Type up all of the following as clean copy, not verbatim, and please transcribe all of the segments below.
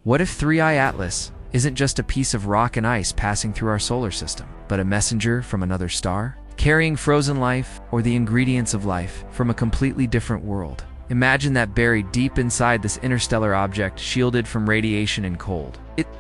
What if 3i Atlas isn't just a piece of rock and ice passing through our solar system, but a messenger from another star, carrying frozen life or the ingredients of life from a completely different world? Imagine that buried deep inside this interstellar object, shielded from radiation and cold.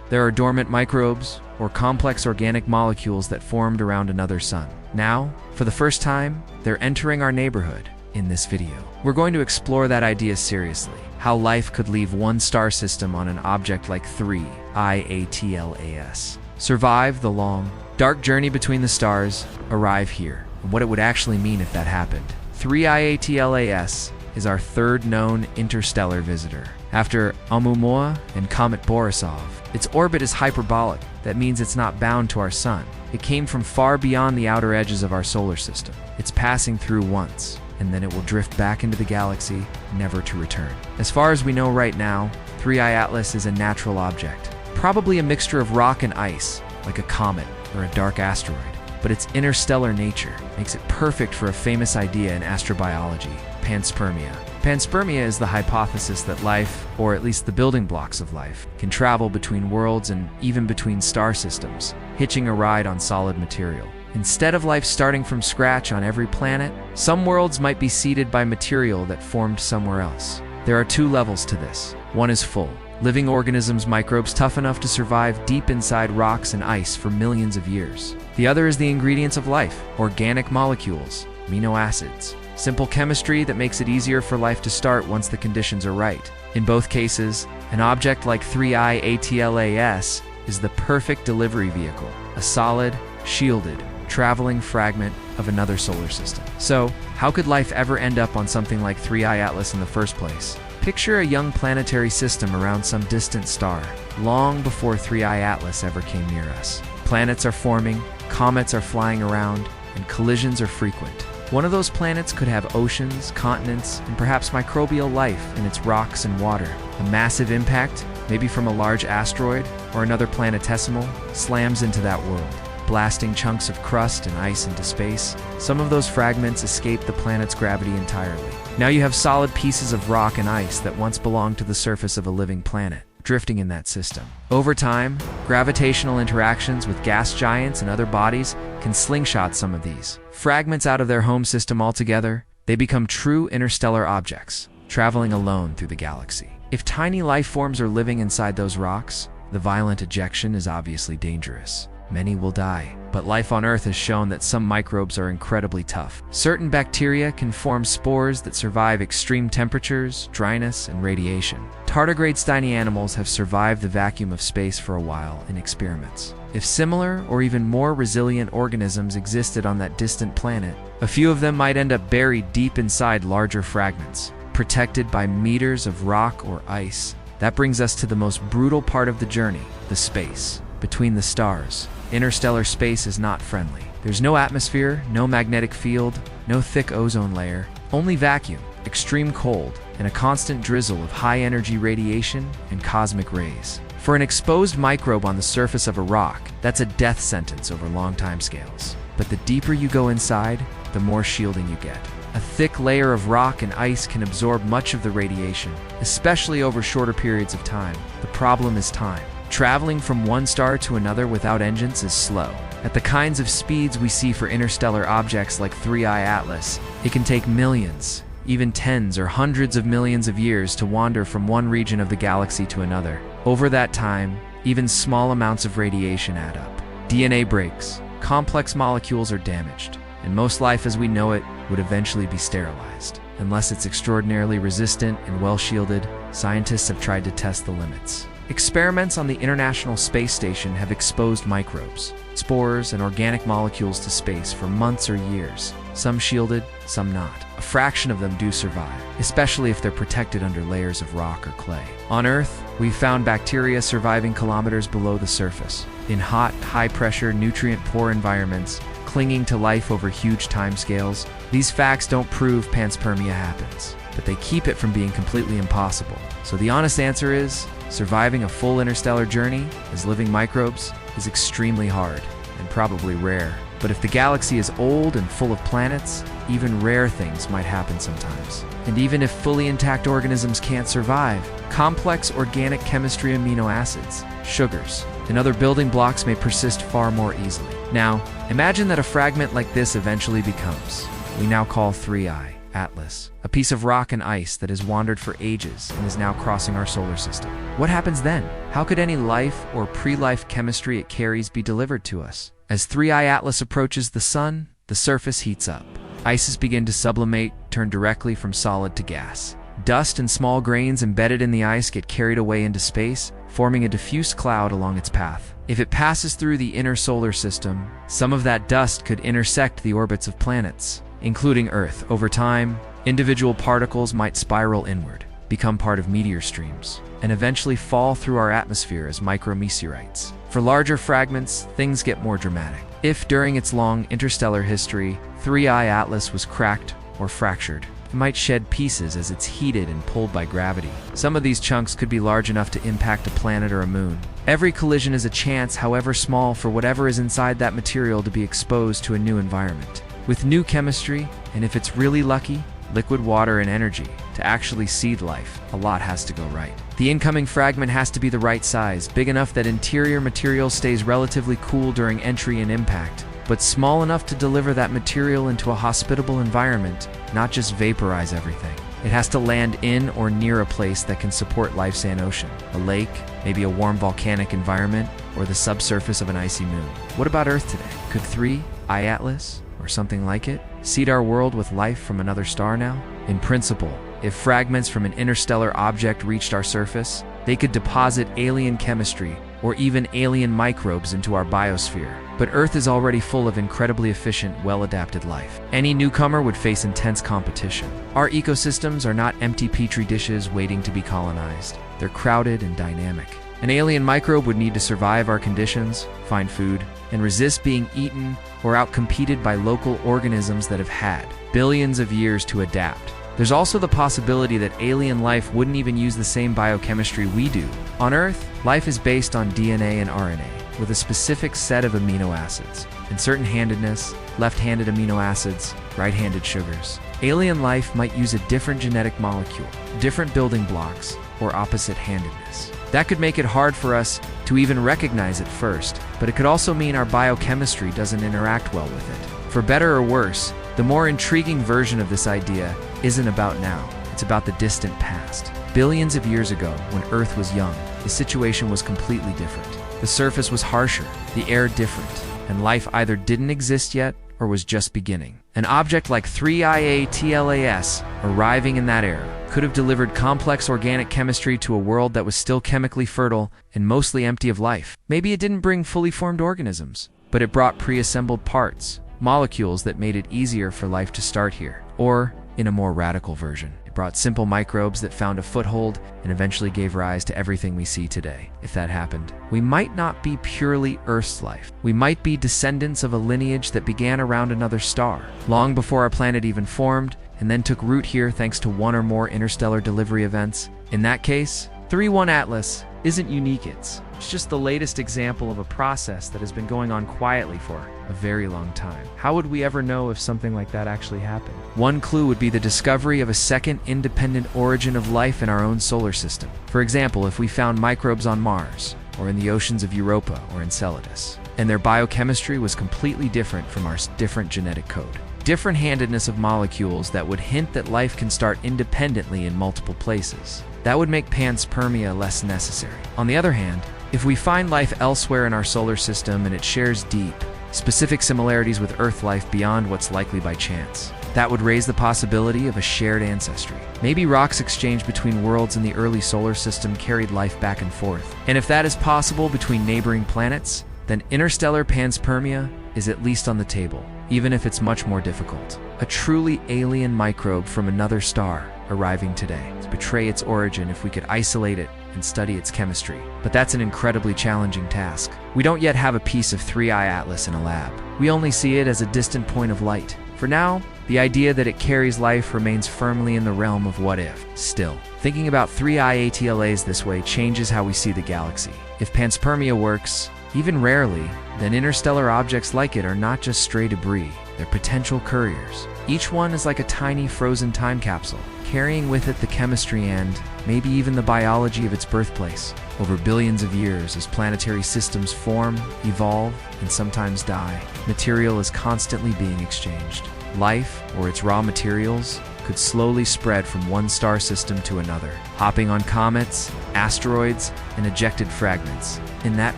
There are dormant microbes or complex organic molecules that formed around another sun. Now, for the first time, they're entering our neighborhood. In this video, we're going to explore that idea seriously, how life could leave one star system on an object like 3i Atlas, survive the long, dark journey between the stars, arrive here, and what it would actually mean if that happened. 3i Atlas is our third known interstellar visitor. After Oumuamua and comet Borisov, its orbit is hyperbolic. That means it's not bound to our sun. It came from far beyond the outer edges of our solar system. It's passing through once, and then it will drift back into the galaxy, never to return. As far as we know right now, 3i Atlas is a natural object, probably a mixture of rock and ice, like a comet or a dark asteroid. But its interstellar nature makes it perfect for a famous idea in astrobiology, panspermia. Panspermia is the hypothesis that life, or at least the building blocks of life, can travel between worlds and even between star systems, hitching a ride on solid material. Instead of life starting from scratch on every planet, some worlds might be seeded by material that formed somewhere else. There are two levels to this. One is full, living organisms, microbes tough enough to survive deep inside rocks and ice for millions of years. The other is the ingredients of life, organic molecules, amino acids, simple chemistry that makes it easier for life to start once the conditions are right. In both cases, an object like 3i Atlas is the perfect delivery vehicle, a solid, shielded, traveling fragment of another solar system. So, how could life ever end up on something like 3i Atlas in the first place? Picture a young planetary system around some distant star, long before 3i Atlas ever came near us. Planets are forming, comets are flying around, and collisions are frequent. One of those planets could have oceans, continents, and perhaps microbial life in its rocks and water. A massive impact, maybe from a large asteroid or another planetesimal, slams into that world, blasting chunks of crust and ice into space. Some of those fragments escape the planet's gravity entirely. Now you have solid pieces of rock and ice that once belonged to the surface of a living planet, drifting in that system. Over time, gravitational interactions with gas giants and other bodies can slingshot some of these fragments out of their home system altogether. They become true interstellar objects, traveling alone through the galaxy. If tiny life forms are living inside those rocks, the violent ejection is obviously dangerous. Many will die, but life on Earth has shown that some microbes are incredibly tough. Certain bacteria can form spores that survive extreme temperatures, dryness, and radiation. Tardigrade tiny animals have survived the vacuum of space for a while in experiments. If similar or even more resilient organisms existed on that distant planet, a few of them might end up buried deep inside larger fragments, protected by meters of rock or ice. That brings us to the most brutal part of the journey, the space between the stars. Interstellar space is not friendly. There's no atmosphere, no magnetic field, no thick ozone layer, only vacuum, extreme cold, and a constant drizzle of high-energy radiation and cosmic rays. For an exposed microbe on the surface of a rock, that's a death sentence over long timescales. But the deeper you go inside, the more shielding you get. A thick layer of rock and ice can absorb much of the radiation, especially over shorter periods of time. The problem is time. Traveling from one star to another without engines is slow. At the kinds of speeds we see for interstellar objects like 3i Atlas, it can take millions, even tens or hundreds of millions of years to wander from one region of the galaxy to another. Over that time, even small amounts of radiation add up. DNA breaks, complex molecules are damaged, and most life as we know it would eventually be sterilized. Unless it's extraordinarily resistant and well-shielded, scientists have tried to test the limits. Experiments on the International Space Station have exposed microbes, spores, and organic molecules to space for months or years, some shielded, some not. A fraction of them do survive, especially if they're protected under layers of rock or clay. On Earth, we've found bacteria surviving kilometers below the surface, in hot, high-pressure, nutrient-poor environments, clinging to life over huge timescales. These facts don't prove panspermia happens, but they keep it from being completely impossible. So the honest answer is, surviving a full interstellar journey as living microbes is extremely hard and probably rare. But if the galaxy is old and full of planets, even rare things might happen sometimes. And even if fully intact organisms can't survive, complex organic chemistry, amino acids, sugars, and other building blocks may persist far more easily. Now, imagine that a fragment like this eventually becomes what we now call 3I Atlas, a piece of rock and ice that has wandered for ages and is now crossing our solar system. What happens then? How could any life or pre-life chemistry it carries be delivered to us? As 3I Atlas approaches the sun, the surface heats up. Ices begin to sublimate, turn directly from solid to gas. Dust and small grains embedded in the ice get carried away into space, forming a diffuse cloud along its path. If it passes through the inner solar system, some of that dust could intersect the orbits of planets, including Earth. Over time, individual particles might spiral inward, become part of meteor streams, and eventually fall through our atmosphere as micrometeorites. For larger fragments, things get more dramatic. If during its long interstellar history, 3I Atlas was cracked or fractured, it might shed pieces as it's heated and pulled by gravity. Some of these chunks could be large enough to impact a planet or a moon. Every collision is a chance, however small, for whatever is inside that material to be exposed to a new environment, with new chemistry, and if it's really lucky, liquid water and energy. To actually seed life, a lot has to go right. The incoming fragment has to be the right size, big enough that interior material stays relatively cool during entry and impact, but small enough to deliver that material into a hospitable environment, not just vaporize everything. It has to land in or near a place that can support life's ocean, a lake, maybe a warm volcanic environment, or the subsurface of an icy moon. What about Earth today? Could 3I Atlas, or something like it, seed our world with life from another star now? In principle, if fragments from an interstellar object reached our surface, they could deposit alien chemistry or even alien microbes into our biosphere. But Earth is already full of incredibly efficient, well-adapted life. Any newcomer would face intense competition. Our ecosystems are not empty petri dishes waiting to be colonized. They're crowded and dynamic. An alien microbe would need to survive our conditions, find food, and resist being eaten or outcompeted by local organisms that have had billions of years to adapt. There's also the possibility that alien life wouldn't even use the same biochemistry we do. On Earth, life is based on DNA and RNA, with a specific set of amino acids, and certain-handedness, left-handed amino acids, right-handed sugars. Alien life might use a different genetic molecule, different building blocks, or opposite-handedness. That could make it hard for us to even recognize it first, but it could also mean our biochemistry doesn't interact well with it. For better or worse, the more intriguing version of this idea isn't about now, it's about the distant past. Billions of years ago, when Earth was young, the situation was completely different. The surface was harsher, the air different, and life either didn't exist yet or was just beginning. An object like 3I Atlas, arriving in that era, could have delivered complex organic chemistry to a world that was still chemically fertile and mostly empty of life. Maybe it didn't bring fully formed organisms, but it brought pre-assembled parts, molecules that made it easier for life to start here. Or, in a more radical version, it brought simple microbes that found a foothold and eventually gave rise to everything we see today. If that happened, we might not be purely Earth's life. We might be descendants of a lineage that began around another star, long before our planet even formed, and then took root here thanks to one or more interstellar delivery events. In that case, 3I Atlas isn't unique, it's just the latest example of a process that has been going on quietly for a very long time. How would we ever know if something like that actually happened? One clue would be the discovery of a second independent origin of life in our own solar system. For example, if we found microbes on Mars, or in the oceans of Europa or Enceladus, and their biochemistry was completely different from our different genetic code. Different-handedness of molecules that would hint that life can start independently in multiple places. That would make panspermia less necessary. On the other hand, if we find life elsewhere in our solar system and it shares deep, specific similarities with Earth life beyond what's likely by chance, that would raise the possibility of a shared ancestry. Maybe rocks exchanged between worlds in the early solar system carried life back and forth. And if that is possible between neighboring planets, then interstellar panspermia is at least on the table, even if it's much more difficult. A truly alien microbe from another star arriving today. To betray its origin if we could isolate it and study its chemistry. But that's an incredibly challenging task. We don't yet have a piece of 3I Atlas in a lab. We only see it as a distant point of light. For now, the idea that it carries life remains firmly in the realm of what if. Still, thinking about 3I Atlas this way changes how we see the galaxy. If panspermia works, even rarely, then interstellar objects like it are not just stray debris, they're potential couriers. Each one is like a tiny frozen time capsule, carrying with it the chemistry and maybe even the biology of its birthplace. Over billions of years, as planetary systems form, evolve, and sometimes die, material is constantly being exchanged. Life, or its raw materials, could slowly spread from one star system to another, hopping on comets, asteroids, and ejected fragments. In that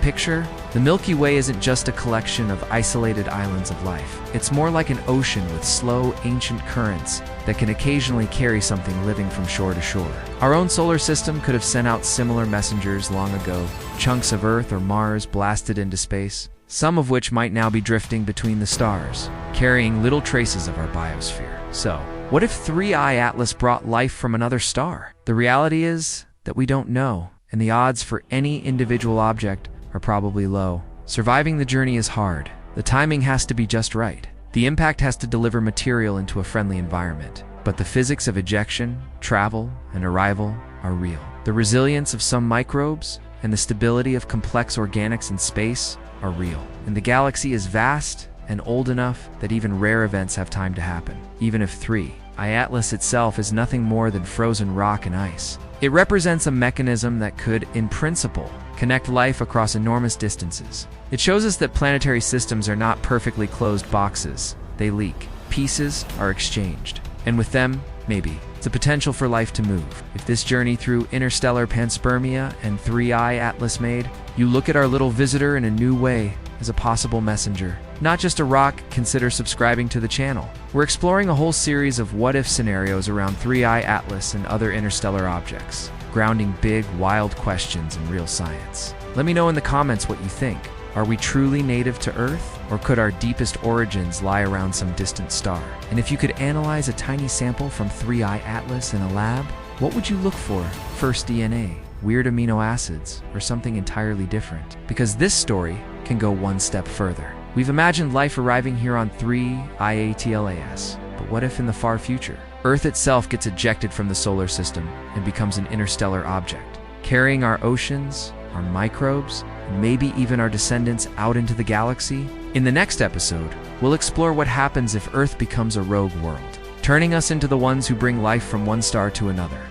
picture, the Milky Way isn't just a collection of isolated islands of life. It's more like an ocean with slow, ancient currents that can occasionally carry something living from shore to shore. Our own solar system could have sent out similar messengers long ago, chunks of Earth or Mars blasted into space, some of which might now be drifting between the stars, carrying little traces of our biosphere. So, what if 3I Atlas brought life from another star? The reality is that we don't know, and the odds for any individual object are probably low. Surviving the journey is hard. The timing has to be just right. The impact has to deliver material into a friendly environment. But the physics of ejection, travel, and arrival are real. The resilience of some microbes and the stability of complex organics in space are real. And the galaxy is vast and old enough that even rare events have time to happen. Even if 3I Atlas itself is nothing more than frozen rock and ice, it represents a mechanism that could, in principle, connect life across enormous distances. It shows us that planetary systems are not perfectly closed boxes. They leak. Pieces are exchanged. And with them, maybe, the potential for life to move. If this journey through interstellar panspermia and 3I Atlas made you look at our little visitor in a new way, as a possible messenger, not just a rock, consider subscribing to the channel. We're exploring a whole series of what-if scenarios around 3I Atlas and other interstellar objects, grounding big, wild questions in real science. Let me know in the comments what you think. Are we truly native to Earth, or could our deepest origins lie around some distant star? And if you could analyze a tiny sample from 3I Atlas in a lab, what would you look for? First DNA, weird amino acids, or something entirely different? Because this story can go one step further. We've imagined life arriving here on 3I Atlas, but what if in the far future, Earth itself gets ejected from the solar system and becomes an interstellar object, carrying our oceans, our microbes, and maybe even our descendants out into the galaxy? In the next episode, we'll explore what happens if Earth becomes a rogue world, turning us into the ones who bring life from one star to another.